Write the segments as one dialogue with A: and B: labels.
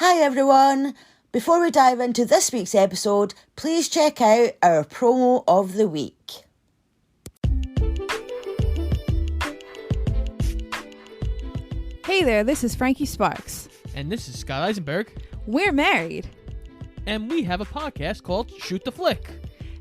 A: Hi everyone! Before we dive into this week's episode, please check out our promo of the week.
B: Hey there, this is Frankie Sparks.
C: And this is Scott Eisenberg.
B: We're married.
C: And we have a podcast called Shoot the Flick.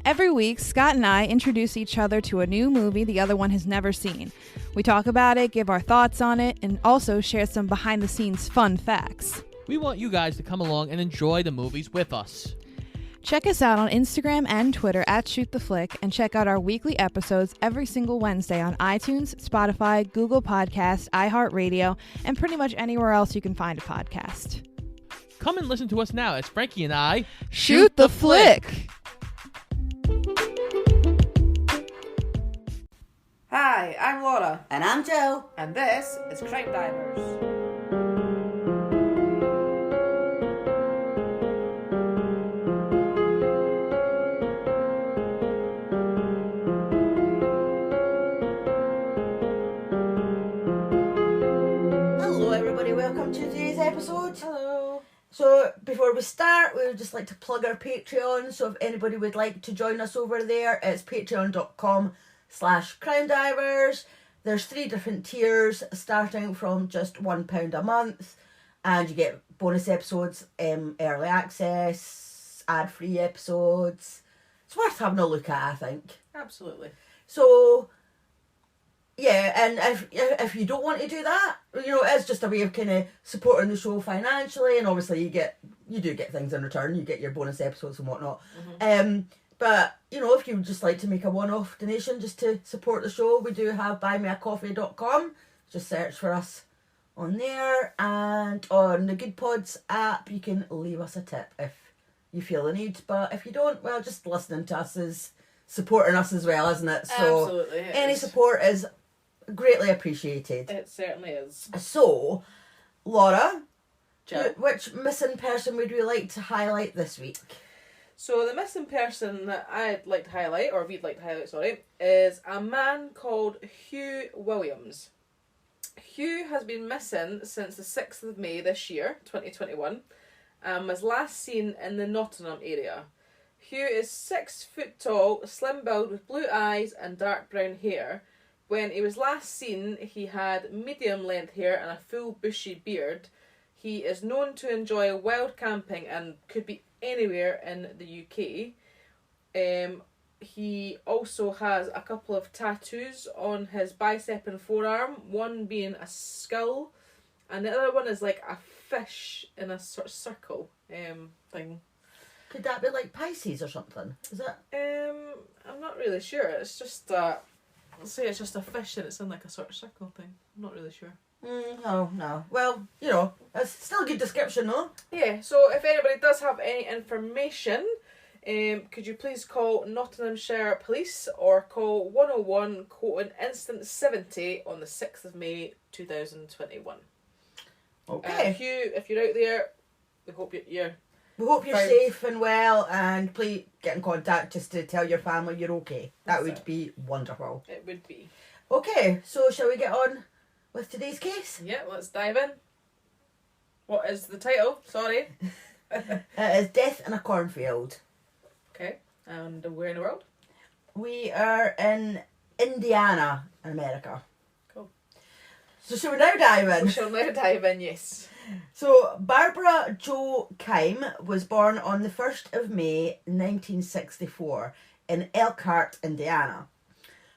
B: Every week, Scott and I introduce each other to a new movie the other one has never seen. We talk about it, give our thoughts on it, and also share some behind-the-scenes fun facts.
C: We want you guys to come along and enjoy the movies with us.
B: Check us out on Instagram and Twitter at Shoot the Flick, and check out our weekly episodes every single Wednesday on iTunes, Spotify, Google Podcasts, iHeartRadio, and pretty much anywhere else you can find a podcast.
C: Come and listen to us now as Frankie and I
B: Shoot the Flick!
D: Hi, I'm Laura.
A: And I'm Jo.
D: And this is CrimeDivers.
A: Hello everybody, welcome to today's episode.
D: Hello.
A: So before we start, we would just like to plug our Patreon. So if anybody would like to join us over there, it's patreon.com/CrimeDivers. There's 3 different tiers starting from just £1 a month, and you get bonus episodes, early access, ad-free episodes. It's worth having a look at, I think.
D: Absolutely.
A: So yeah, and if you don't want to do that, you know, it's just a way of kind of supporting the show financially, and obviously you do get things in return. You get your bonus episodes and whatnot. Mm-hmm. But you know, if you would just like to make a one-off donation just to support the show, we do have buymeacoffee.com. Just search for us on there, and on the Good Pods app, you can leave us a tip if you feel the need. But if you don't, well, just listening to us is supporting us as well, isn't it? So
D: absolutely,
A: any support is greatly appreciated.
D: It certainly is.
A: So, Laura,
D: Jo.
A: which missing person would we like to highlight this week?
D: So the missing person that I'd like to highlight, or we'd like to highlight, sorry, is a man called Huw Williams. Huw has been missing since the 6th of May this year, 2021, and was last seen in the Nottingham area. Huw is 6 foot tall, slim build with blue eyes and dark brown hair. When he was last seen, he had medium length hair and a full bushy beard. He is known to enjoy wild camping and could be anywhere in the UK. He also has a couple of tattoos on his bicep and forearm, one being a skull, and the other one is like a fish in a sort of circle thing.
A: Could that be like Pisces or something? Is it?
D: I'm not really sure. It's just I'll say it's just a fish and it's in like a sort of circle thing. I'm not really sure.
A: No. Well, you know, it's still a good description, though.
D: Yeah, so if anybody does have any information, could you please call Nottinghamshire Police or call 101 quoting instant 70 on the 6th of May 2021.
A: Okay.
D: Huw, if you're out there, we hope you're
A: We hope you're
D: fine.
A: safe and well, and please get in contact just to tell your family you're okay. That would be wonderful.
D: It would be.
A: Okay, so shall we get on with today's case?
D: Yeah, let's dive in. What is the title? Sorry.
A: It is Death in a Cornfield.
D: Okay, and where in the world?
A: We are in Indiana, in America.
D: Cool.
A: So shall we now dive in?
D: We shall now dive in, yes.
A: So, Barbara Jo Keim was born on the 1st of May 1964 in Elkhart, Indiana.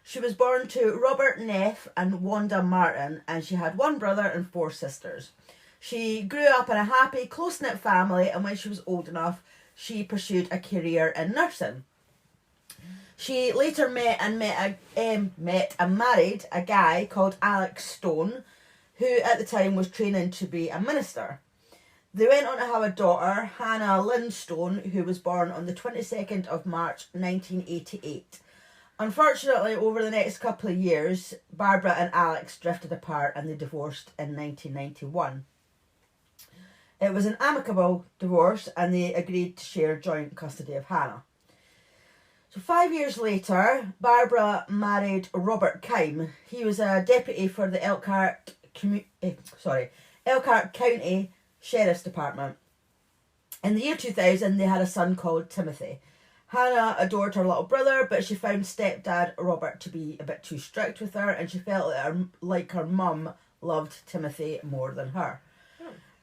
A: She was born to Robert Neff and Wanda Martin, and she had 1 brother and 4 sisters. She grew up in a happy, close-knit family, and when she was old enough, she pursued a career in nursing. She later met and married a guy called Alex Stone, who at the time was training to be a minister. They went on to have a daughter, Hannah Lynn Stone, who was born on the 22nd of March 1988. Unfortunately, over the next couple of years, Barbara and Alex drifted apart and they divorced in 1991. It was an amicable divorce and they agreed to share joint custody of Hannah. So 5 years later, Barbara married Robert Keim. He was a deputy for the Elkhart County Sheriff's Department. In the year 2000, they had a son called Timothy. Hannah adored her little brother, but she found stepdad Robert to be a bit too strict with her, and she felt that her mum loved Timothy more than her.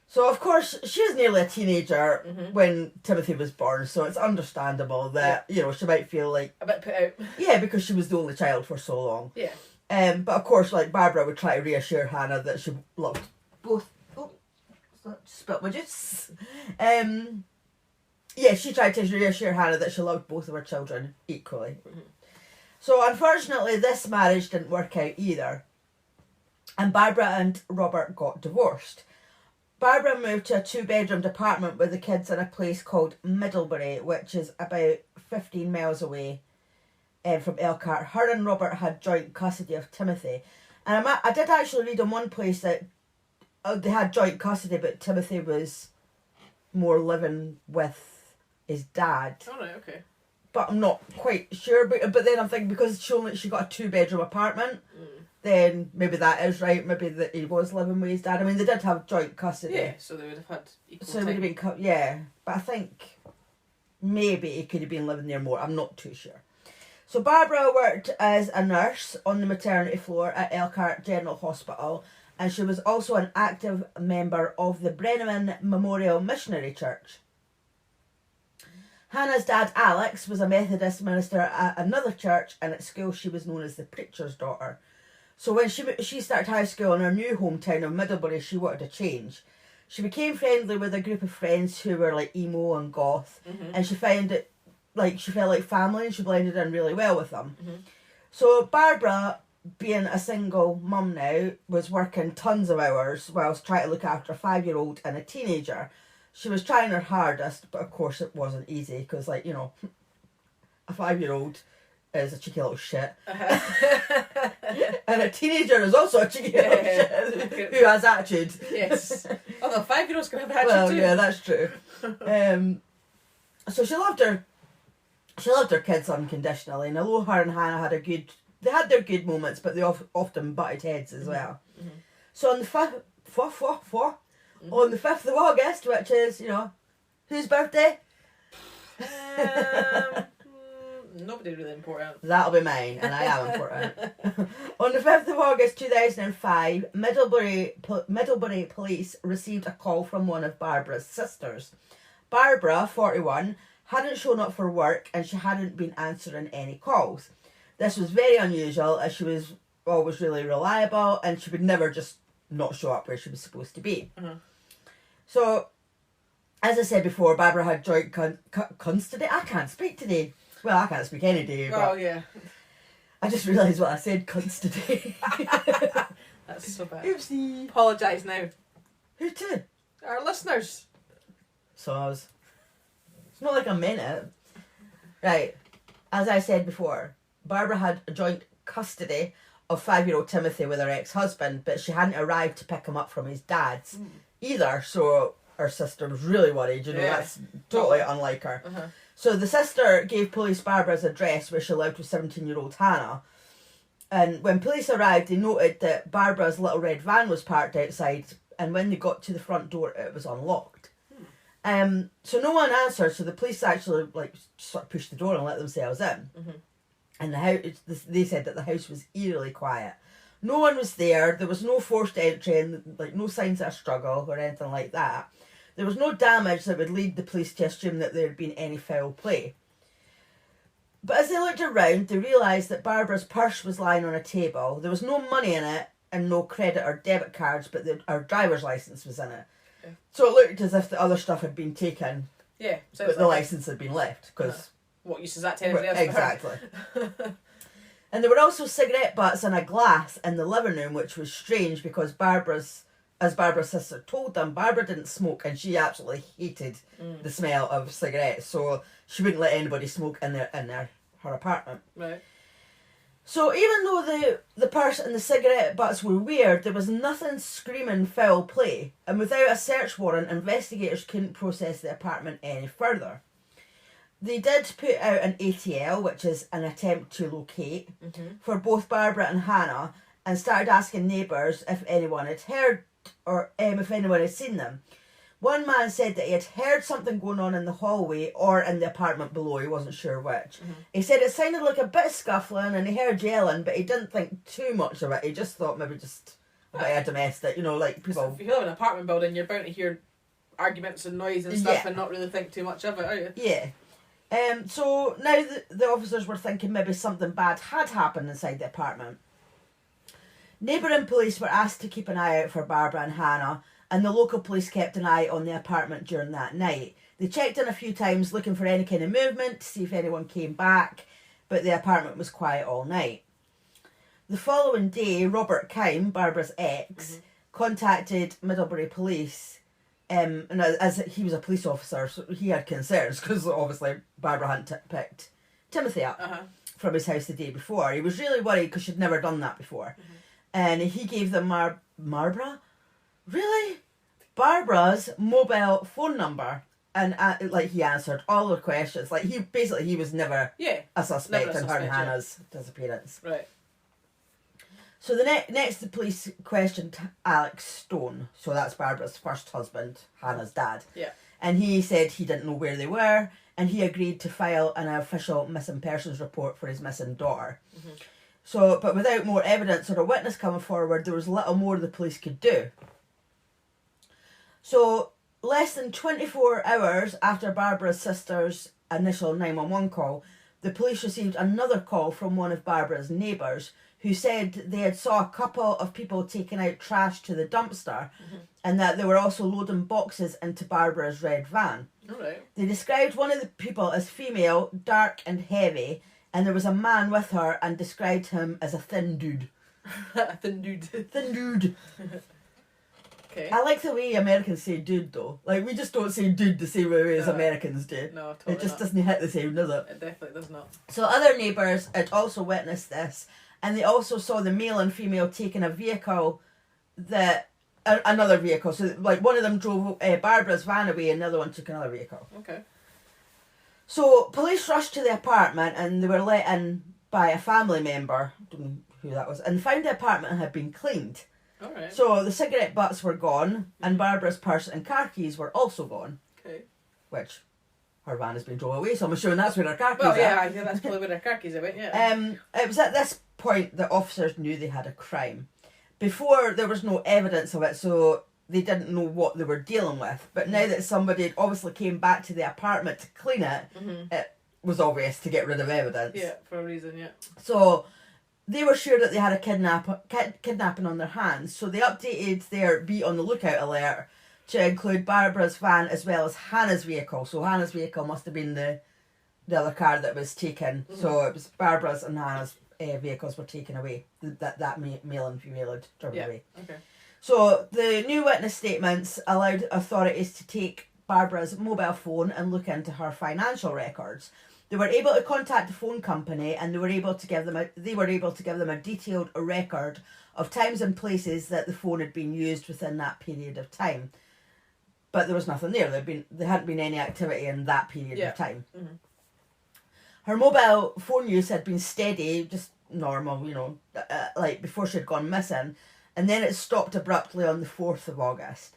A: So, of course, she was nearly a teenager when Timothy was born, so it's understandable that, you know, she might feel like...
D: A bit put out.
A: Yeah, because she was the only child for so long.
D: Yeah.
A: But, of course, like, Barbara would try to reassure Hannah that she loved both... Oh, spilt my juice. Yeah, she tried to reassure Hannah that she loved both of her children equally. So, unfortunately, this marriage didn't work out either. And Barbara and Robert got divorced. Barbara moved to a 2-bedroomed apartment with the kids in a place called Middlebury, which is about 15 miles away from Elkhart. Her and Robert had joint custody of Timothy. And I did actually read in one place that they had joint custody, but Timothy was more living with his dad.
D: Oh, right, okay.
A: But I'm not quite sure. But then I'm thinking because she got a 2-bedroom apartment, then maybe that is right. Maybe that he was living with his dad. I mean, they did have joint custody.
D: Yeah, so they would have had equal
A: So it
D: time.
A: would have been, yeah. But I think maybe he could have been living there more. I'm not too sure. So Barbara worked as a nurse on the maternity floor at Elkhart General Hospital, and she was also an active member of the Brenneman Memorial Missionary Church. Hannah's dad, Alex, was a Methodist minister at another church, and at school she was known as the preacher's daughter. So when she started high school in her new hometown of Middlebury, she wanted a change. She became friendly with a group of friends who were like emo and goth, and she found it like she felt like family, and she blended in really well with them. So Barbara, being a single mum now, was working tons of hours whilst trying to look after a 5-year-old and a teenager. She was trying her hardest, but of course it wasn't easy because, like, you know, a 5-year-old is a cheeky little shit. And a teenager is also a cheeky little shit who has attitude.
D: Yes. Although 5-year-olds can have attitude
A: Well,
D: too.
A: yeah, that's true. So she loved her kids unconditionally, and although her and Hannah had their good moments, but they often butted heads as well. So on the 5th of August, which is, you know, whose birthday?
D: Nobody really important.
A: That'll be mine, and I am important. On the 5th of August 2005, Middlebury Police received a call from one of Barbara's sisters. Barbara, 41, hadn't shown up for work, and she hadn't been answering any calls. This was very unusual, as she was always really reliable, and she would never just not show up where she was supposed to be. So, as I said before, Barbara had joint custody. I can't speak today. Well, I can't speak any day.
D: Oh, yeah.
A: I just realised what I said, custody.
D: That's so bad.
A: Oopsie.
D: Apologise now.
A: Who to?
D: Our listeners.
A: So it's not like I meant it. Right. As I said before, Barbara had joint custody of 5-year-old Timothy with her ex-husband, but she hadn't arrived to pick him up from his dad's either, so her sister was really worried. You know, that's totally unlike her. So the sister gave police Barbara's address where she lived with 17-year-old Hannah. And when police arrived, they noted that Barbara's little red van was parked outside, and when they got to the front door, it was unlocked. So no one answered, so the police actually sort of pushed the door and let themselves in. And the house, they said that the house was eerily quiet. No one was there. There was no forced entry, and no signs of a struggle or anything like that. There was no damage that would lead the police to assume that there had been any foul play. But as they looked around, they realised that Barbara's purse was lying on a table. There was no money in it and no credit or debit cards, but her driver's licence was in it. So it looked as if the other stuff had been taken,
D: Yeah.
A: but the licence had been left. Because
D: what use is that to anybody else?
A: exactly. And there were also cigarette butts in a glass in the living room, which was strange because Barbara's sister told them, Barbara didn't smoke and she absolutely hated the smell of cigarettes, so she wouldn't let anybody smoke in her apartment.
D: Right.
A: So even though the purse and the cigarette butts were weird, there was nothing screaming foul play, and without a search warrant, investigators couldn't process the apartment any further. They did put out an ATL, which is an attempt to locate, for both Barbara and Hannah, and started asking neighbours if anyone had heard or if anyone had seen them. One man said that he had heard something going on in the hallway or in the apartment below, he wasn't sure which. He said it sounded like a bit of scuffling and he heard yelling, but he didn't think too much of it. He just thought maybe just a bit of domestic, like people...
D: If you live in an apartment building, you're bound to hear arguments and noise and stuff and not really think too much of it, are you?
A: Yeah. So now the officers were thinking maybe something bad had happened inside the apartment. Neighbouring police were asked to keep an eye out for Barbara and Hannah, and the local police kept an eye on the apartment during that night. They checked in a few times looking for any kind of movement to see if anyone came back, but the apartment was quiet all night. The following day, Robert Keim, Barbara's ex, contacted Middlebury Police, and as he was a police officer, so he had concerns because obviously Barbara hadn't picked Timothy up from his house the day before. He was really worried because she'd never done that before. And he gave them Barbara? Really? Barbara's mobile phone number. And he answered all the questions. He was never a suspect in her and Hannah's disappearance.
D: Right.
A: So next the police questioned Alex Stone. So that's Barbara's first husband, Hannah's dad.
D: Yeah.
A: And he said he didn't know where they were, and he agreed to file an official missing persons report for his missing daughter. So, but without more evidence or a witness coming forward, there was little more the police could do. So, less than 24 hours after Barbara's sister's initial 911 call, the police received another call from one of Barbara's neighbours who said they had saw a couple of people taking out trash to the dumpster and that they were also loading boxes into Barbara's red van.
D: Alright.
A: They described one of the people as female, dark and heavy, and there was a man with her and described him as a thin dude.
D: Thin dude.
A: Thin dude.
D: Okay.
A: I like the way Americans say dude though. We just don't say dude the same way as Americans do.
D: No, totally
A: It just
D: not.
A: doesn't hit the same, does it?
D: It definitely does not.
A: So other neighbours had also witnessed this, and they also saw the male and female taking a vehicle another vehicle. So one of them drove Barbara's van away and the other one took another vehicle.
D: Okay.
A: So police rushed to the apartment and they were let in by a family member, don't know who that was, and found the apartment had been cleaned.
D: Alright.
A: So the cigarette butts were gone and Barbara's purse and car keys were also gone.
D: Okay.
A: Which her van has been drove away, so I'm assuming that's where her car keys
D: Well,
A: are.
D: yeah, I think that's probably where her car keys went, yeah.
A: It was at this point that officers knew they had a crime. Before, there was no evidence of it, so they didn't know what they were dealing with. But now that somebody had obviously came back to the apartment to clean it, it was obvious to get rid of evidence.
D: Yeah, for a reason, yeah.
A: So they were sure that they had a kidnapping on their hands, so they updated their be on the lookout alert to include Barbara's van as well as Hannah's vehicle. So Hannah's vehicle must have been the other car that was taken. So it was Barbara's and Hannah's vehicles were taken away. That male and female had driven away.
D: Okay.
A: So the new witness statements allowed authorities to take Barbara's mobile phone and look into her financial records. They were able to contact the phone company and they were able to give them a detailed record of times and places that the phone had been used within that period of time. But there was nothing there. There hadn't been any activity in that period of time.
D: Mm-hmm.
A: Her mobile phone use had been steady, just normal, before she'd gone missing, and then it stopped abruptly on the 4th of August.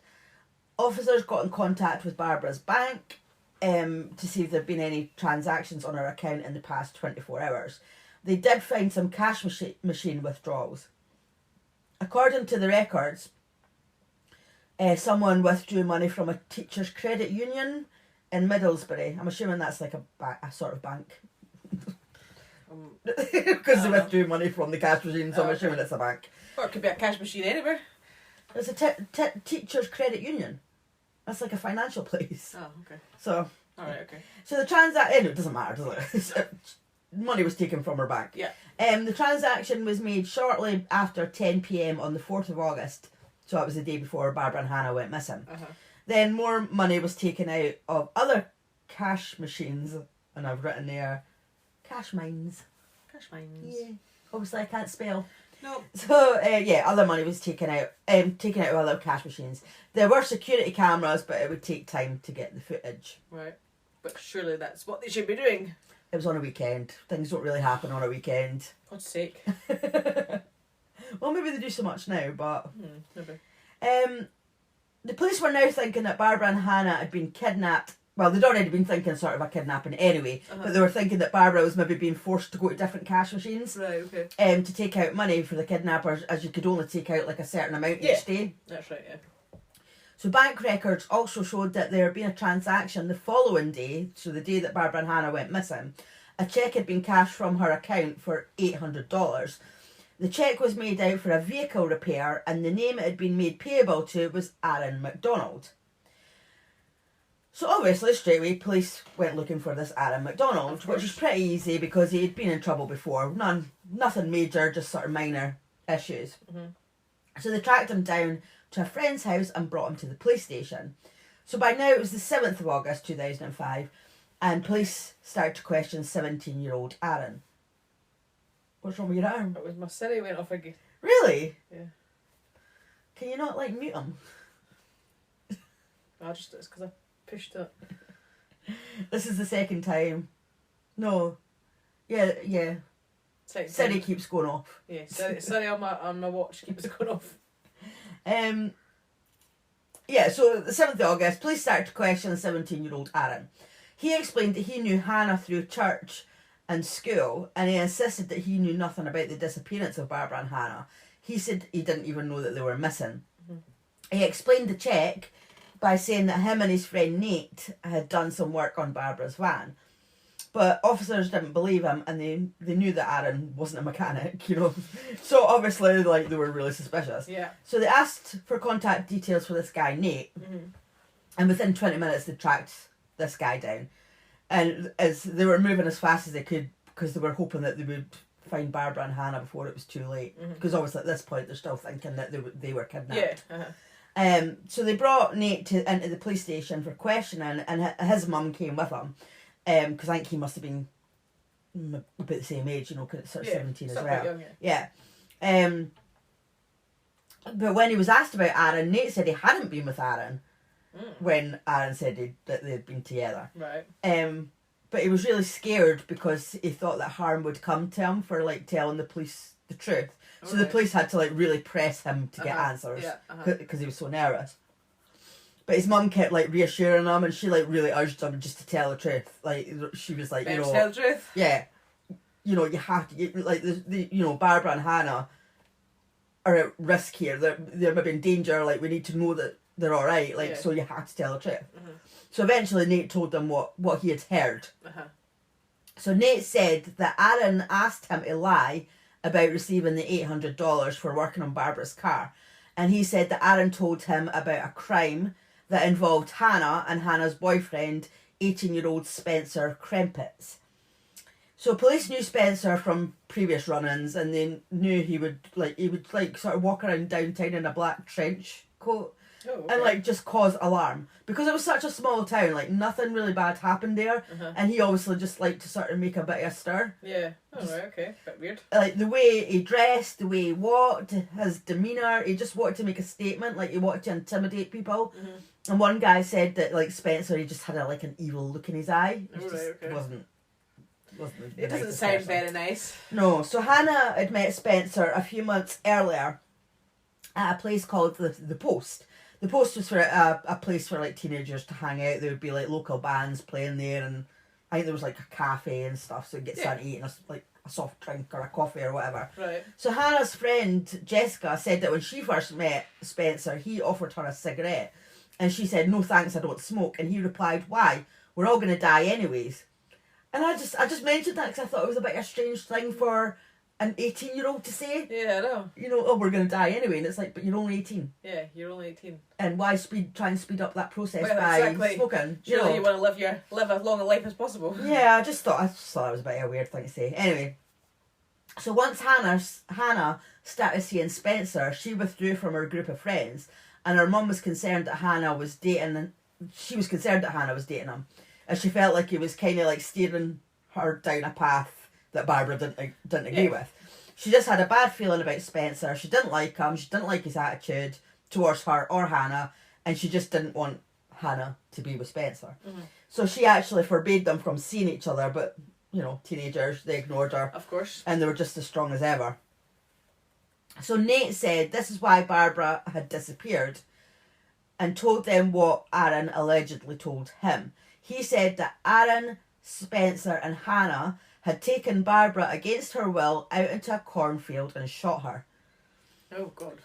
A: Officers got in contact with Barbara's bank to see if there'd been any transactions on her account in the past 24 hours. They did find some cash machine withdrawals. According to the records, someone withdrew money from a teacher's credit union in Middlesbrough. I'm assuming that's like a sort of bank. Because they withdrew money from the cash machine, so I'm assuming it's a bank.
D: Or it could be a cash machine anywhere.
A: It's a teacher's credit union. That's like a financial place.
D: Oh, okay.
A: So.
D: Alright, okay.
A: So the transaction, it doesn't matter, does it? Money was taken from her bank.
D: Yeah.
A: The transaction was made shortly after 10 p.m. on the 4th of August. So that was the day before Barbara and Hannah went missing. Then more money was taken out of other cash machines, and I've written there, cash mines.
D: Cash mines.
A: Yeah. Obviously I can't spell.
D: No.
A: So, other money was taken out of other cash machines. There were security cameras, but it would take time to get the footage.
D: Right. But surely that's what they should be doing.
A: It was on a weekend. Things don't really happen on a weekend.
D: God's sake.
A: Well, maybe they do so much now, but...
D: Maybe.
A: The police were now thinking that Barbara and Hannah had been kidnapped. Well, they'd already been thinking sort of a kidnapping anyway, but they were thinking that Barbara was maybe being forced to go to different cash machines to take out money for the kidnappers, as you could only take out like a certain amount each day.
D: That's right, yeah.
A: So bank records also showed that there had been a transaction the following day, so the day that Barbara and Hannah went missing. A cheque had been cashed from her account for $800. The cheque was made out for a vehicle repair, and the name it had been made payable to was Aaron McDonald. So obviously, straight away, police went looking for this Aaron McDonald, which was pretty easy because he had been in trouble before. Nothing major, just sort of minor issues. So they tracked him down to a friend's house and brought him to the police station. So by now it was the 7th of August 2005, and police started to question 17-year-old Aaron. What's wrong with your arm?
D: It was my Siri went off again.
A: Really?
D: Yeah.
A: Can you not mute him?
D: It's because I pushed it.
A: This is the second time. No. Yeah. Siri keeps going off.
D: Yeah, Siri on my watch keeps going off.
A: So the 7th of August, police started to question the 17-year-old Aaron. He explained that he knew Hannah through church and school, and he insisted that he knew nothing about the disappearance of Barbara and Hannah. He said he didn't even know that they were missing. He explained the cheque by saying that him and his friend Nate had done some work on Barbara's van. But officers didn't believe him, and they knew that Aaron wasn't a mechanic, So obviously, they were really suspicious.
D: Yeah.
A: So they asked for contact details for this guy, Nate. And within 20 minutes, they tracked this guy down. And as they were moving as fast as they could, because they were hoping that they would find Barbara and Hannah before it was too late. Because obviously at this point, they're still thinking that they were kidnapped.
D: Yeah.
A: So they brought Nate into the police station for questioning, and his mum came with him. Because I think he must have been about the same age, because it's sort of 17 as well.
D: Young,
A: yeah. But when he was asked about Aaron, Nate said he hadn't been with Aaron when Aaron said that they'd been together.
D: Right.
A: But he was really scared because he thought that harm would come to him for telling the police the truth. So the police had to really press him to get answers because he was so nervous. But his mum kept reassuring him, and she really urged him just to tell the truth. She was like,
D: tell the truth.
A: Yeah, you have to Barbara and Hannah are at risk here. They're maybe in danger. We need to know that they're all right. So you have to tell the truth. So eventually Nate told them what he had heard. So Nate said that Aaron asked him to lie about receiving the $800 for working on Barbara's car, and he said that Aaron told him about a crime that involved Hannah and Hannah's boyfriend, 18-year-old Spencer Krempitz. So police knew Spencer from previous run-ins, and they knew he would sort of walk around downtown in a black trench coat and just cause alarm. Because it was such a small town, nothing really bad happened there, and he obviously just liked to sort of make a bit of a stir.
D: Yeah. Right, okay. Bit weird.
A: The way he dressed, the way he walked, his demeanour, he just wanted to make a statement, he wanted to intimidate people. And one guy said that Spencer, he just had an evil look in his eye. It wasn't
D: it doesn't sound very nice.
A: No. So Hannah had met Spencer a few months earlier at a place called the Post. The Post was for a place for teenagers to hang out. There would be local bands playing there, and I think there was a cafe and stuff, so you'd get something to eat and a soft drink or a coffee or whatever.
D: Right.
A: So Hannah's friend Jessica said that when she first met Spencer, he offered her a cigarette, and she said, "No thanks, I don't smoke." And he replied, "Why? We're all going to die anyways." And I just mentioned that because I thought it was a bit of a strange thing for an 18-year-old to say.
D: Yeah, I know.
A: Oh, we're going to die anyway. And it's but you're only 18.
D: Yeah, you're only 18.
A: And why try and speed up that process by smoking?
D: Surely you want to live as long a life as possible.
A: Yeah, I just thought it was a bit of a weird thing to say. Anyway, so once Hannah started seeing Spencer, she withdrew from her group of friends, and her mum was concerned that Hannah was dating. She was concerned that Hannah was dating him, and she felt like he was kind of steering her down a path that Barbara didn't agree with. She just had a bad feeling about Spencer. She didn't like him. She didn't like his attitude towards her or Hannah, and she just didn't want Hannah to be with Spencer. So she actually forbade them from seeing each other, but teenagers, they ignored her.
D: Of course.
A: And they were just as strong as ever. So Nate said this is why Barbara had disappeared. and told them what Aaron allegedly told him. He said that Aaron, Spencer and Hannah had taken Barbara against her will out into a cornfield and shot her.
D: Oh, God.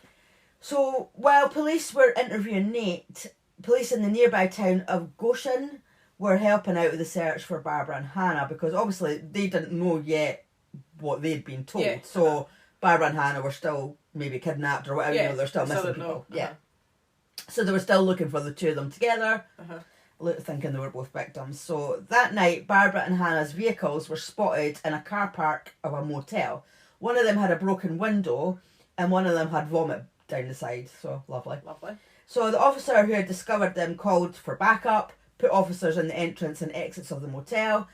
A: So, while police were interviewing Nate, police in the nearby town of Goshen were helping out with the search for Barbara and Hannah, because obviously they didn't know yet what they'd been told.
D: Yeah.
A: So, Barbara and Hannah were still maybe kidnapped or whatever,
D: Yeah,
A: you know, they're still
D: still
A: missing
D: don't
A: people.
D: know.
A: Yeah. So they were still looking for the two of them together,
D: Uh-huh.
A: thinking they were both victims. So that night, Barbara and Hannah's vehicles were spotted in a car park of a motel. One of them had a broken window and one of them had vomit down the side. So lovely.
D: Lovely.
A: So the officer who had discovered them called for backup, put officers in the entrance and exits of the motel,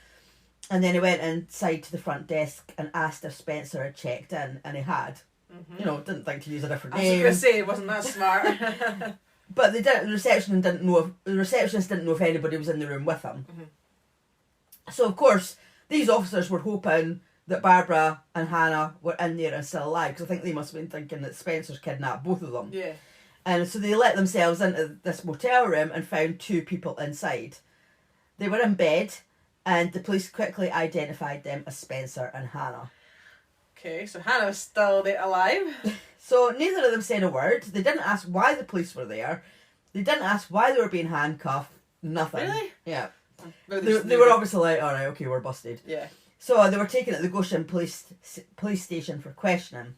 A: and then he went inside to the front desk and asked if Spencer had checked in, and he had.
D: Mm-hmm.
A: You know, didn't think to use a different
D: I was
A: name.
D: going to say, wasn't that smart?
A: But they didn't. The receptionist didn't know if anybody was in the room with him.
D: Mm-hmm.
A: So of course, these officers were hoping that Barbara and Hannah were in there and still alive, because I think they must have been thinking that Spencer's kidnapped both of them.
D: Yeah.
A: And so they let themselves into this motel room and found two people inside. They were in bed, and the police quickly identified them as Spencer and Hannah.
D: Okay, so Hannah's still alive.
A: So neither of them said a word. They didn't ask why the police were there. They didn't ask why they were being handcuffed. Nothing.
D: Really?
A: Yeah.
D: Maybe
A: They were obviously like, alright, okay, we're busted.
D: Yeah.
A: So they were taken to the Goshen police station for questioning.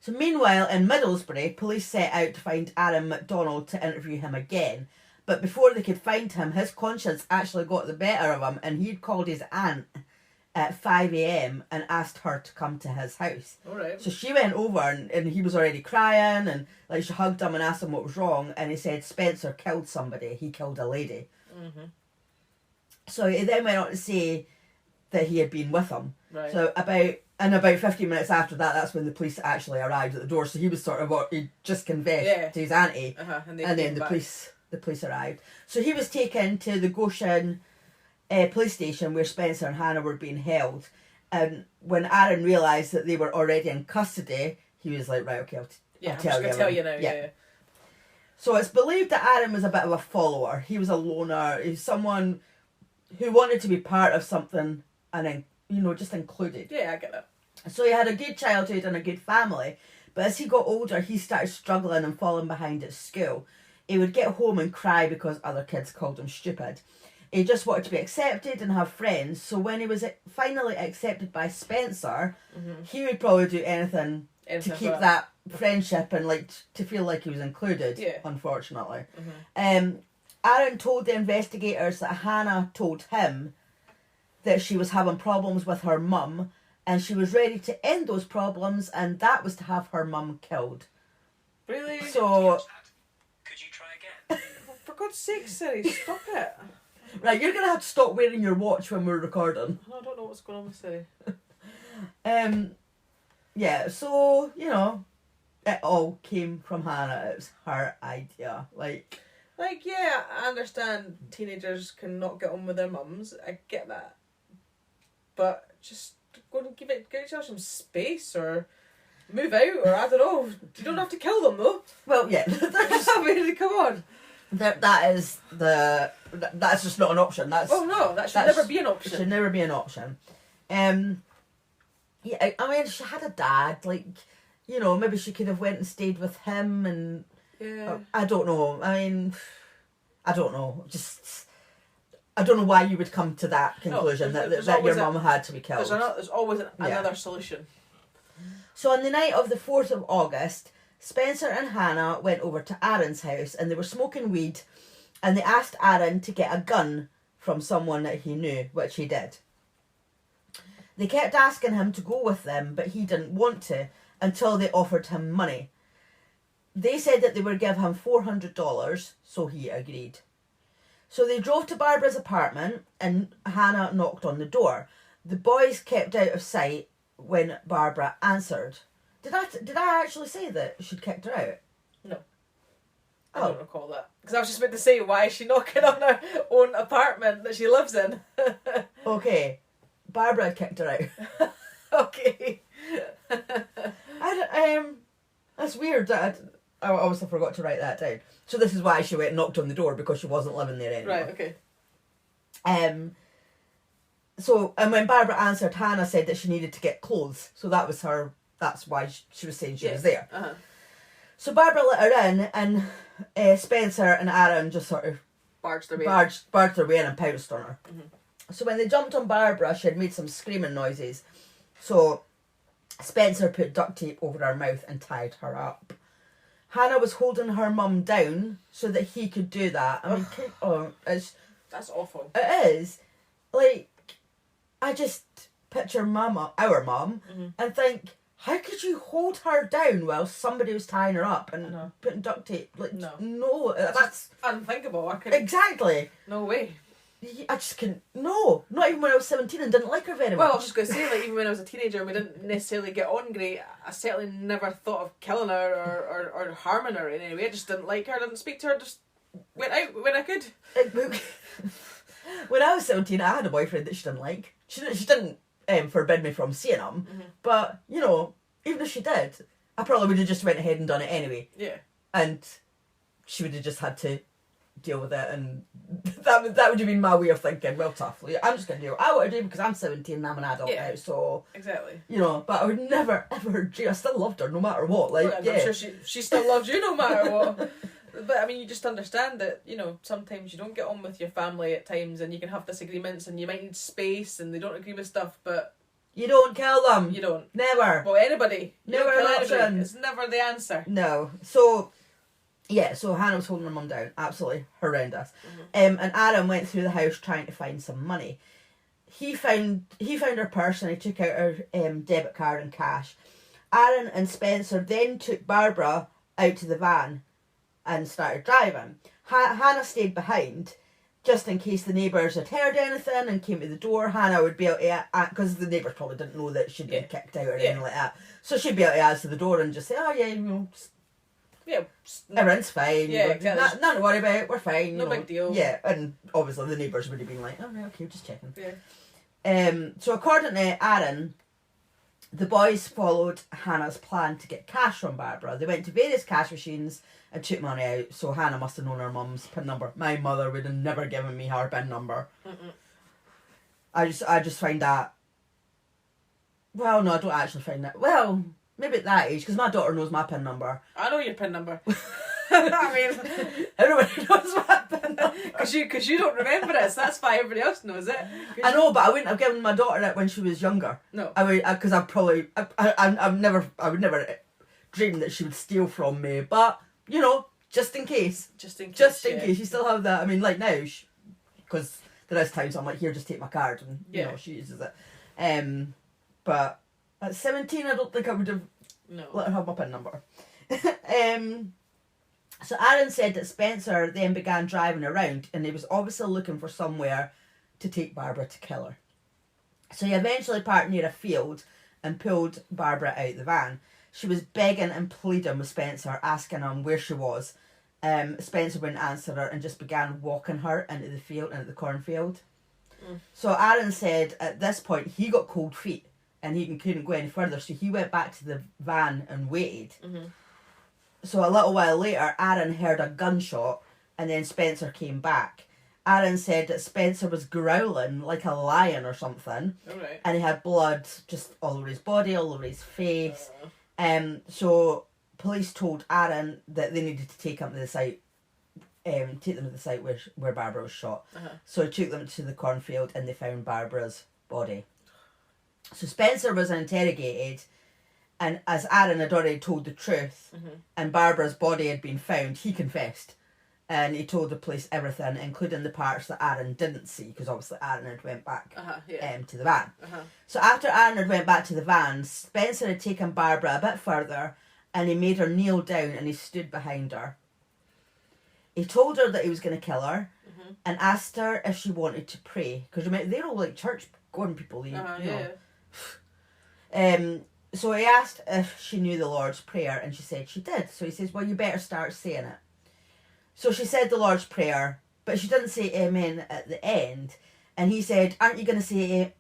A: So meanwhile, in Middlesbrough, police set out to find Aaron MacDonald to interview him again. But before they could find him, his conscience actually got the better of him, and he'd called his aunt at 5 a.m. and asked her to come to his house.
D: Alright.
A: So she went over, and he was already crying, and like she hugged him and asked him what was wrong, and he said Spencer killed somebody. He killed a lady.
D: Mm-hmm.
A: So he then went on to say that he had been with him.
D: Right.
A: So about 15 minutes after that, that's when the police actually arrived at the door. So he was sort of he just confessed to his auntie,
D: and
A: then the police arrived. So he was taken to the Goshen police station where Spencer and Hannah were being held. And when Aaron realised that they were already in custody, he was like, right, okay, I'll
D: I'm just going to tell you now. Yeah.
A: So it's believed that Aaron was a bit of a follower. He was a loner. He's someone who wanted to be part of something and then, just included.
D: Yeah, I get that.
A: So he had a good childhood and a good family. But as he got older, he started struggling and falling behind at school. He would get home and cry because other kids called him stupid. He just wanted to be accepted and have friends. So when he was finally accepted by Spencer, he would probably do anything to keep that friendship and to feel like he was included.
D: Yeah.
A: Unfortunately, Aaron told the investigators that Hannah told him that she was having problems with her mum, and she was ready to end those problems, and that was to have her mum killed.
D: Really?
A: So,
E: could you try again?
D: For God's sake, Siri, stop it.
A: right, you're gonna have to stop wearing your watch when we're recording.
D: I don't know what's going on with Siri.
A: Yeah, so, it all came from Hannah. It was her idea.
D: Yeah, I understand teenagers can not get on with their mums. I get that. But just go and give yourself some space or move out, or I don't know. You don't have to kill them though.
A: Well, yeah.
D: I mean, come on.
A: That's just not an option. That
D: should never be an option.
A: Should never be an option. Yeah, I mean, she had a dad. Maybe she could have went and stayed with him, and
D: Yeah.
A: I don't know. I mean, I don't know. Just, I don't know why you would come to that conclusion
D: there's
A: that your
D: always
A: mum had to be killed.
D: There's always another solution.
A: So on the night of the 4th of August, Spencer and Hannah went over to Aaron's house and they were smoking weed, and they asked Aaron to get a gun from someone that he knew, which he did. They kept asking him to go with them, but he didn't want to until they offered him money. They said that they would give him $400, so he agreed. So they drove to Barbara's apartment and Hannah knocked on the door. The boys kept out of sight when Barbara answered. Did I actually say that she'd kicked her out?
D: No. I don't recall that. Because I was just about to say, why is she knocking on her own apartment that she lives in?
A: Okay. Barbara had kicked her out.
D: Okay.
A: That's weird. I obviously forgot to write that down. So this is why she went and knocked on the door, because she wasn't living there anymore.
D: Right, okay.
A: So, and when Barbara answered, Hannah said that she needed to get clothes. So that was her, that's why she was saying she was there.
D: Uh-huh.
A: So Barbara let her in, and Spencer and Aaron just sort of
D: Barged their way
A: in and pounced on her.
D: Mm-hmm.
A: So when they jumped on Barbara, she had made some screaming noises. So Spencer put duct tape over her mouth and tied her up. Hannah was holding her mum down so that he could do that. I mean,
D: that's awful.
A: It is. Like, I just picture our mum,
D: Mm-hmm.
A: and think, how could you hold her down while somebody was tying her up and
D: No.
A: putting duct tape? Like,
D: No.
A: no, that's
D: Unthinkable. I couldn't.
A: exactly.
D: No way.
A: I just couldn't. No, not even when I was 17 and didn't like her very much.
D: Well, I was just going to say, like, even when I was a teenager and we didn't necessarily get on great, I certainly never thought of killing her or harming her in any way. I just didn't like her, didn't speak to her, just went out when I could.
A: When I was 17, I had a boyfriend that she didn't like. She didn't forbid me from seeing him,
D: Mm-hmm.
A: but, you know, even if she did, I probably would have just went ahead and done it anyway.
D: Yeah.
A: And she would have just had to deal with it, and that would have been my way of thinking. Well, tough. I'm just going to do what I want to do because I'm 17 and I'm an adult now, so...
D: Exactly.
A: You know, but I would never, ever... I still loved her no matter what. Like,
D: Well, I'm sure she still loves you no matter what. But, I mean, you just understand that, you know, sometimes you don't get on with your family at times and you can have disagreements and you might need space and they don't agree with stuff, but...
A: You don't kill them.
D: You don't.
A: Never.
D: Well, anybody. You
A: Never
D: don't kill
A: an
D: anybody.
A: option.
D: It's never the answer.
A: No. So, yeah, so Hannah was holding her mum down. Absolutely horrendous.
D: Mm-hmm.
A: And Aaron went through the house trying to find some money. He found her purse and he took out her debit card and cash. Aaron and Spencer then took Barbara out to the van and started driving. Hannah stayed behind just in case the neighbours had heard anything and came to the door. Hannah would be able to, because the neighbours probably didn't know that she'd been kicked out or anything like that. So she'd be able to answer the door and just say, oh yeah, you know,
D: Yeah.
A: everyone's fine.
D: Yeah, exactly.
A: Nothing to worry about, we're fine.
D: No
A: you know.
D: big deal.
A: Yeah, and obviously the neighbours would have been like, oh right, okay, just checking.
D: Yeah.
A: So according to Aaron, the boys followed Hannah's plan to get cash from Barbara. They went to various cash machines and took money out, so Hannah must have known her mum's PIN number. My mother would have never given me her PIN number.
D: Mm-mm.
A: I just find that... Well, no, I don't actually find that... Well, maybe at that age, because my daughter knows my PIN number.
D: I know your PIN number. I mean...
A: Everybody knows my PIN number.
D: Because you don't remember it, so that's why everybody else knows it.
A: I know, but I wouldn't have given my daughter it when she was younger.
D: No.
A: I would, because I would never dream that she would steal from me. But you know, just in case.
D: Just in
A: case, you still have that. I mean, like now, because there is times I'm like, here, just take my card, and you know, she uses it. But at 17, I don't think I would have let her have my PIN number. So Aaron said that Spencer then began driving around and he was obviously looking for somewhere to take Barbara to kill her. So he eventually parked near a field and pulled Barbara out the van. She was begging and pleading with Spencer, asking him where she was. Spencer wouldn't answer her and just began walking her into the field, into the cornfield. So Aaron said at this point he got cold feet and he couldn't go any further, so he went back to the van and waited. So a little while later, Aaron heard a gunshot and then Spencer came back. Aaron said that Spencer was growling like a lion or something.
D: Alright.
A: And he had blood just all over his body, all over his face. So police told Aaron that they needed to take him to the site, take them to the site where Barbara was shot. So he took them to the cornfield and they found Barbara's body. So Spencer was interrogated. And as Aaron had already told the truth and Barbara's body had been found, he confessed. And he told the police everything, including the parts that Aaron didn't see, because obviously Aaron had went back to the van. So after Aaron had went back to the van, Spencer had taken Barbara a bit further and he made her kneel down and he stood behind her. He told her that he was going to kill her and asked her if she wanted to pray. Because they're all like church-going people. You know. So he asked if she knew the Lord's Prayer and she said she did. So he says, well, you better start saying it. So she said the Lord's Prayer, but she didn't say amen at the end. And he said, aren't you going to say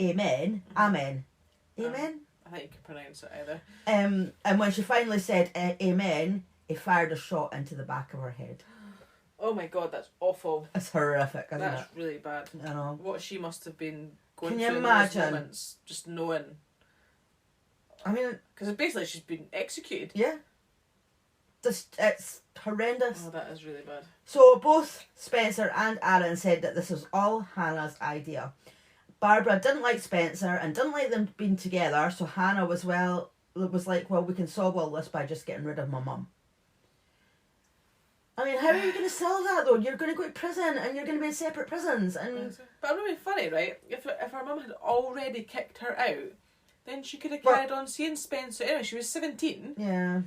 A: amen? Amen. Amen?
D: I I think you can pronounce it either.
A: And when she finally said amen, he fired a shot into the back of her head.
D: Oh my god, that's awful.
A: It's horrific, isn't
D: That's
A: it?
D: really bad.
A: I know.
D: What she must have been going
A: Can you
D: through in
A: imagine?
D: those moments, just knowing.
A: I mean,
D: Because basically she's been executed.
A: yeah. Just, it's horrendous.
D: Oh, that is really bad.
A: So both Spencer and Aaron said that this was all Hannah's idea. Barbara didn't like Spencer and didn't like them being together, so Hannah was like, well, we can solve all this by just getting rid of my mum. I mean, how are you going to solve that though? You're going to go to prison and you're going to be in separate prisons. And
D: But I'm not being funny, right? If her mum had already kicked her out, then she could have
A: Well-
D: carried on seeing Spencer. Anyway, she was 17.
A: yeah,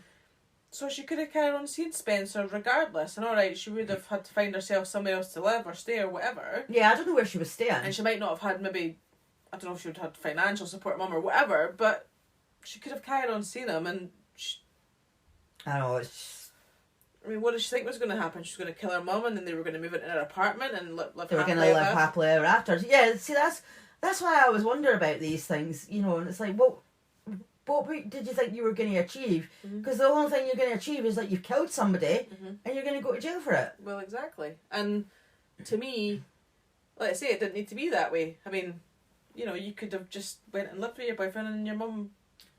D: So she could have carried on seeing Spencer regardless. And alright, she would have had to find herself somewhere else to live or stay or whatever.
A: yeah, I don't know where she was staying.
D: And she might not have had maybe, I don't know if she would have had financial support, mum or whatever, but she could have carried on seeing him. And
A: I know, it's just,
D: I mean, what did she think was going to happen? She was going to kill her mum and then they were going to move into her apartment and live
A: they were going to live happily ever after. Yeah, see, that's why I always wonder about these things, you know, and it's like, what did you think you were going to achieve? Because the only thing you're going to achieve is that you've killed somebody and you're going to go to jail for it.
D: Well, exactly. And to me, like I say, it didn't need to be that way. I mean, you know, you could have just went and lived with your boyfriend and your mum.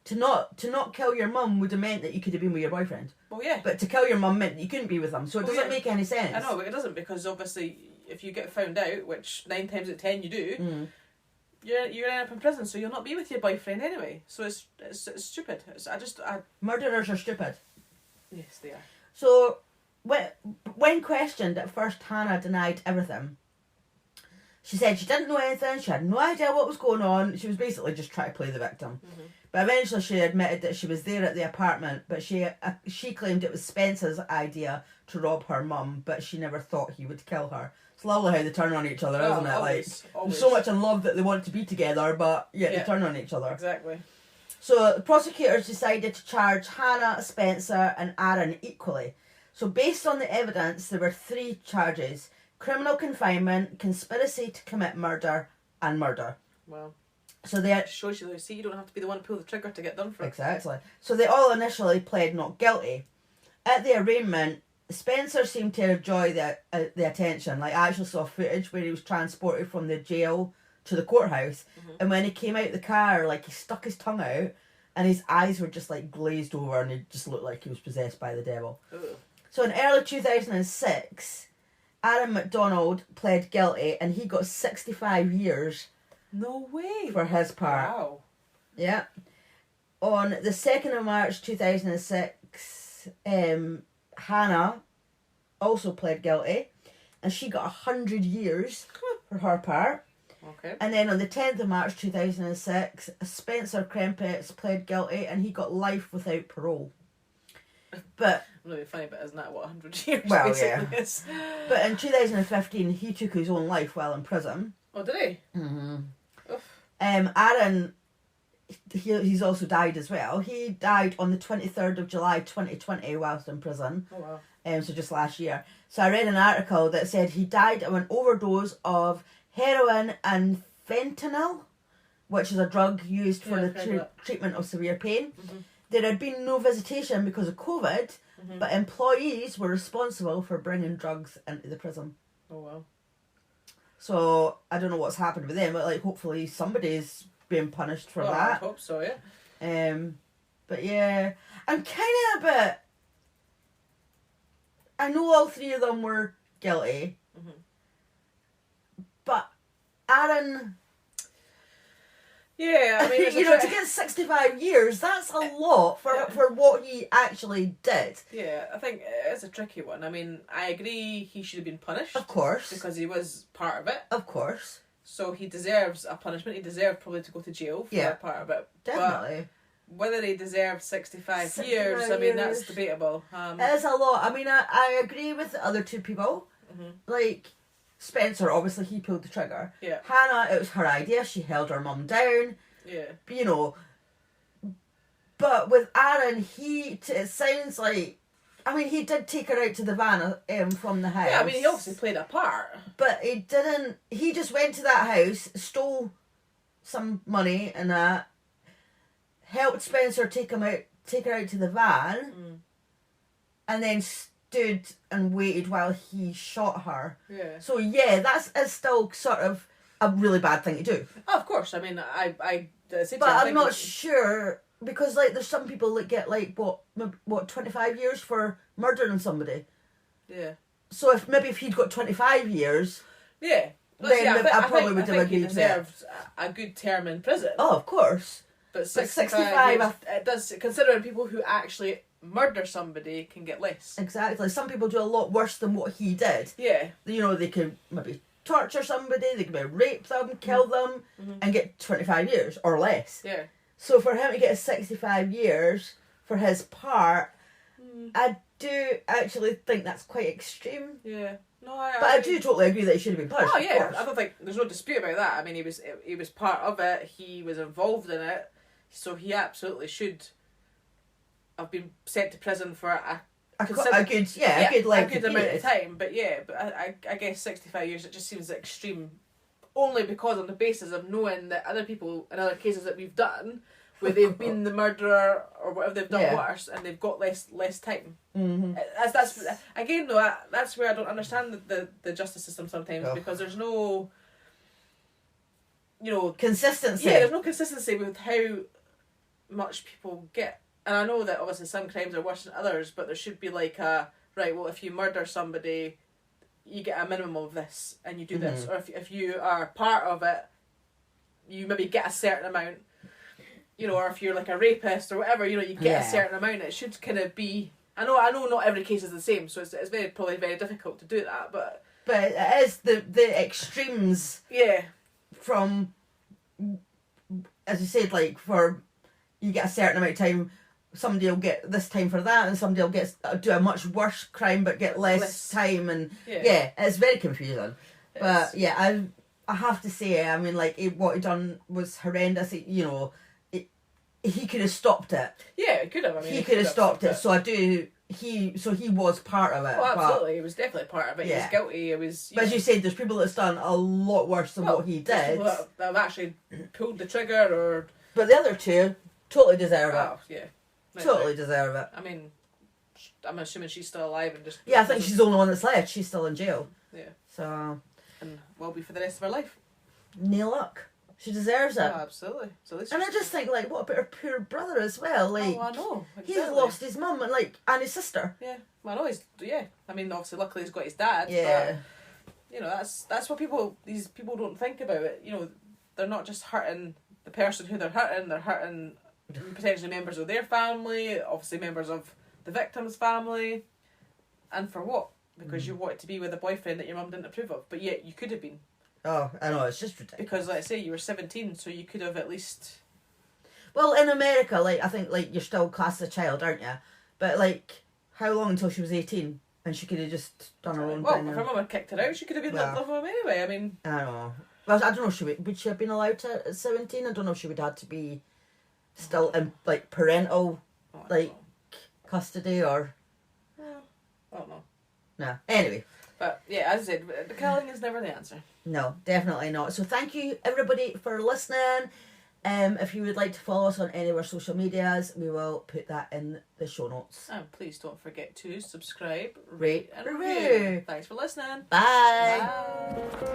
A: To not kill your mum would have meant that you could have been with your boyfriend.
D: Well, yeah.
A: But to kill your mum meant that you couldn't be with them. So it
D: Well,
A: doesn't
D: yeah.
A: make any sense.
D: I know, but it doesn't, because obviously if you get found out, which 9 times out of 10 you do, you're going to end up in prison, so you'll not be with your boyfriend anyway. So it's stupid.
A: Murderers are stupid.
D: Yes, they are.
A: So when questioned at first, Hannah denied everything. She said she didn't know anything, she had no idea what was going on, she was basically just trying to play the victim. But eventually she admitted that she was there at the apartment, but she claimed it was Spencer's idea to rob her mum, but she never thought he would kill her. It's lovely how they turn on each other, isn't it?
D: Always.
A: They're so much in love that they want to be together, but yet
D: Yeah.
A: they turn on each other.
D: Exactly.
A: So the prosecutors decided to charge Hannah, Spencer and Aaron equally. So based on the evidence, there were 3 charges: criminal confinement, conspiracy to commit murder and murder.
D: Well,
A: So they
D: it shows you, see, you don't have to be the one to pull the trigger to get done for it.
A: Exactly. So they all initially pled not guilty. At the arraignment, Spencer seemed to enjoy the attention. Like, I actually saw footage where he was transported from the jail to the courthouse, and when he came out the car, like, he stuck his tongue out and his eyes were just like glazed over and he just looked like he was possessed by the devil.
D: Ugh.
A: So in early 2006, Aaron McDonald pled guilty and he got 65 years
D: No way.
A: for his part.
D: Wow.
A: Yeah. On the 2nd of March 2006, Hannah also pled guilty and she got 100 years for her part.
D: Okay.
A: And then on the 10th of March 2006, Spencer Krempitz pled guilty and he got life without parole. But
D: Really funny, but isn't that what 100 years
A: Well,
D: basically is?
A: but in 2015, he took his own life while in prison.
D: Oh, did he?
A: Mm-hmm.
D: Oof.
A: Aaron, he's also died as well. He died on the 23rd of July 2020 whilst in prison.
D: Oh, wow.
A: So just last year. So I read an article that said he died of an overdose of heroin and fentanyl, which is a drug used for
D: Yeah,
A: the
D: I've heard that.
A: treatment of severe pain. There had been no visitation because of COVID, but employees were responsible for bringing drugs into the prison.
D: Oh, wow.
A: So I don't know what's happened with them, but like hopefully somebody's being punished for
D: Well, I
A: that.
D: hope so, yeah.
A: But yeah, I'm kind of a bit. I know all 3 of them were guilty, but Aaron,
D: Yeah, I mean, it's
A: you know, to get 65 years, that's a lot for what he actually did.
D: Yeah, I think it's a tricky one. I mean, I agree he should have been punished.
A: Of course.
D: Because he was part of it.
A: Of course.
D: So he deserves a punishment. He deserved probably to go to jail for
A: Yeah.
D: part of it.
A: Definitely.
D: But whether he deserved 65
A: 65
D: years, I mean, that's
A: years.
D: debatable.
A: It is a lot. I mean, I agree with the other 2 people. Like, Spencer, obviously, he pulled the trigger.
D: Yeah.
A: Hannah, it was her idea. She held her mum down.
D: Yeah.
A: You know. But with Aaron, it sounds like... I mean, he did take her out to the van from the house.
D: Yeah, I mean, he obviously played a part.
A: But he didn't... He just went to that house, stole some money and that, helped Spencer take her out to the van, and then stood and waited while he shot her.
D: Yeah.
A: So yeah, is still sort of a really bad thing to do.
D: Oh, of course. I mean,
A: But I'm not sure, because like there's some people that get like what 25 years for murdering somebody.
D: Yeah.
A: So if he'd got 25 years,
D: yeah,
A: then I probably would have
D: he
A: agreed to it.
D: deserved a good term in prison.
A: Oh, of course.
D: But
A: 65
D: years, it does, considering people who actually murder somebody can get less.
A: Exactly. Some people do a lot worse than what he did.
D: Yeah.
A: You know, they could maybe torture somebody, they could maybe rape them, kill them, and get 25 years or less.
D: Yeah.
A: So for him to get 65 years for his part, I do actually think that's quite extreme.
D: Yeah. No,
A: But I do totally agree that he should have been punished.
D: Oh
A: of
D: yeah,
A: course.
D: I don't think there's no dispute about that. I mean, he was part of it. He was involved in it, so he absolutely should have been sent to prison for a good amount of time. But yeah, but I guess 65 years, it just seems extreme, only because on the basis of knowing that other people in other cases that we've done, where they've been the murderer or whatever, they've done worse and they've got less time. That's again though, that's where I don't understand the justice system sometimes, because there's no,
A: consistency.
D: Yeah, there's no consistency with how much people get. And I know that obviously some crimes are worse than others, but there should be like if you murder somebody, you get a minimum of this and you do this, or if you are part of it, you maybe get a certain amount. Or if you're like a rapist or whatever, you get a certain amount. It should kind of be. I know not every case is the same, so it's probably very difficult to do that. But
A: it is the extremes.
D: Yeah.
A: From, as you said, like for you get a certain amount of time, somebody will get this time for that, and somebody will do a much worse crime but get less time, and it's very confusing. But yeah, I have to say, I mean, like what he done was horrendous. He could have stopped it.
D: Yeah, he could have. I mean,
A: he could have stopped it. So he was part of it.
D: Oh, absolutely, he was definitely part of it.
A: Yeah.
D: He was guilty. It was.
A: But as you said, there's people that's done a lot worse than what he did.
D: People that have actually pulled the trigger, or.
A: But the other two totally deserve it.
D: Oh yeah.
A: Totally deserve it.
D: I mean, I'm assuming she's still alive and just.
A: Yeah, I think she's the only one that's left. She's still in jail.
D: Yeah.
A: So.
D: And will be for the rest of her life.
A: No luck. She deserves it.
D: Oh, absolutely. So
A: and I just think, like, what about her poor brother as well? Like,
D: I know. Exactly.
A: He's lost his mum and his sister.
D: Yeah. Well, I know I mean, obviously, luckily he's got his dad.
A: Yeah.
D: But, that's what these people don't think about it. They're not just hurting the person who they're hurting potentially members of their family, obviously members of the victim's family. And for what? Because you wanted to be with a boyfriend that your mum didn't approve of. But yet, you could have been.
A: Oh, I know, it's just ridiculous.
D: Because, like I say, you were 17, so you could have at least...
A: Well, in America, I think, you're still classed as a child, aren't you? But, how long until she was 18? And she could have just done her own thing.
D: Well, if her mum had kicked her out, she could have been let love him anyway, I mean...
A: I don't know. Well, I don't know if would she have been allowed to at 17? I don't know if she would have to be still in, parental, custody or...
D: I don't know.
A: No. Anyway.
D: But, yeah, as I said, the killing is never the answer.
A: No, definitely not. So thank you, everybody, for listening. If you would like to follow us on any of our social medias, we will put that in the show notes.
D: And please don't forget to subscribe,
A: rate,
D: and
A: review.
D: Thanks for listening.
A: Bye.
D: Bye.